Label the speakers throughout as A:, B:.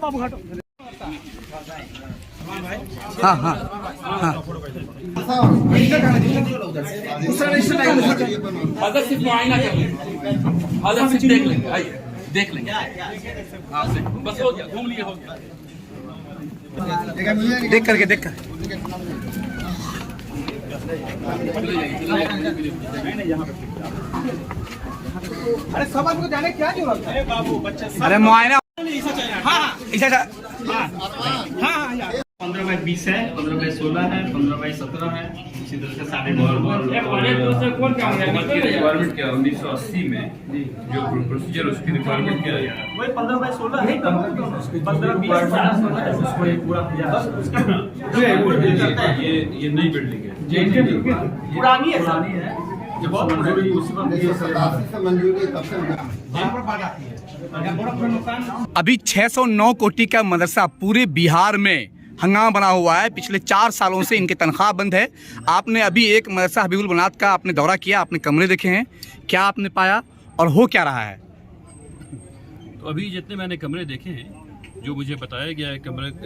A: बाबू घाटो।
B: हाँ हाँ हाँ
C: अगर सिर्फ मुआयना कर लेंगे, अगर सिर्फ देख लेंगे, आइए देख लेंगे। हाँ बस हो गया, घूम लिए, हो गया।
B: देख करके देख कर।
A: अरे सब आदमी को जाने क्या जरूरत है बाबू, बच्चे
B: अरे मुआयना
A: हाँ
B: ऐसा
A: हाँ
D: 15/20 है, 15/16 है, 15/17 है, इसी तरह से सारे गवर्नमेंट किया 1980 में जो प्रोसीजर उसकी रिक्वायरमेंट किया गया
A: वही 15/16 है, 15/20
D: ये नई बिल्डिंग है,
A: पुरानी है
D: जब मंजूरी उसी वक्त
B: अभी 609 कोटी का मदरसा पूरे बिहार में हंगामा बना हुआ है। पिछले 4 सालों से इनकी तनख्वाह बंद है। आपने अभी एक मदरसा हबीबुल बनात का आपने दौरा किया, आपने कमरे देखे हैं, क्या आपने पाया और हो क्या रहा है?
E: तो अभी जितने मैंने कमरे देखे हैं, जो मुझे बताया गया है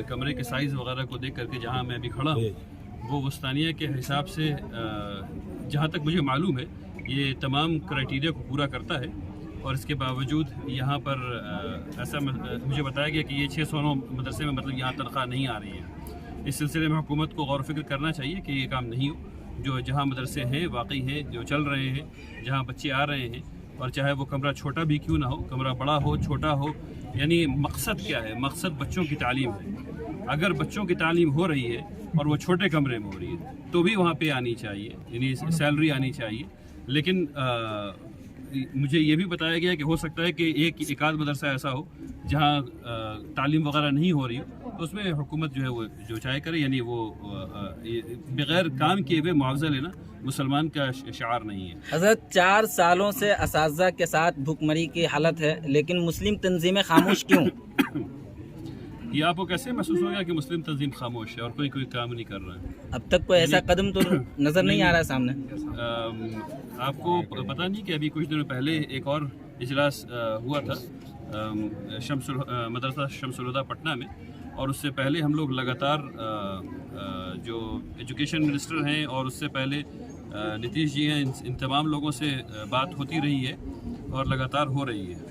E: कमरे के साइज़ वगैरह को देख करके जहाँ मैं अभी खड़ा हूँ, वो वस्तानिया के हिसाब से जहाँ तक मुझे मालूम है ये तमाम क्राइटेरिया को पूरा करता है। और इसके बावजूद यहाँ पर ऐसा मुझे बताया गया कि ये 609 मदरसे में मतलब यहाँ तनख्वाह नहीं आ रही है। इस सिलसिले में हुकूमत को गौर फिक्र करना चाहिए कि ये काम नहीं हो। जो जहाँ मदरसे हैं वाकई हैं, जो चल रहे हैं, जहाँ बच्चे आ रहे हैं, और चाहे वो कमरा छोटा भी क्यों ना हो, कमरा बड़ा हो छोटा हो, यानी मकसद क्या है? मकसद बच्चों की तालीम है। अगर बच्चों की तालीम हो रही है और वो छोटे कमरे में हो रही है तो भी वहाँ पे आनी चाहिए, यानी सैलरी आनी चाहिए। लेकिन मुझे ये भी बताया गया कि हो सकता है कि एक आध मदरसा ऐसा हो जहाँ तालीम वगैरह नहीं हो रही हो, तो उसमें हुकूमत जो है वो जो चाहे करे, यानी वो बगैर काम किए हुए मुआवजा लेना मुसलमान का शार नहीं है।
F: हज़रत 4 सालों से असातिज़ा के साथ भुखमरी की हालत है, लेकिन मुस्लिम तंजीमें खामोश क्यों?
E: ये आपको कैसे महसूस होगा कि मुस्लिम तंजीम खामोश है और कोई काम नहीं कर रहा है?
F: अब तक कोई ऐसा कदम तो नज़र नहीं आ रहा है सामने।
E: आपको पता नहीं कि अभी कुछ दिनों पहले एक और इजलास हुआ था मदरसा शम्सुल हुदा पटना में, और उससे पहले हम लोग लगातार जो एजुकेशन मिनिस्टर हैं और उससे पहले नीतीश जी हैं, इन तमाम लोगों से बात होती रही है और लगातार हो रही है।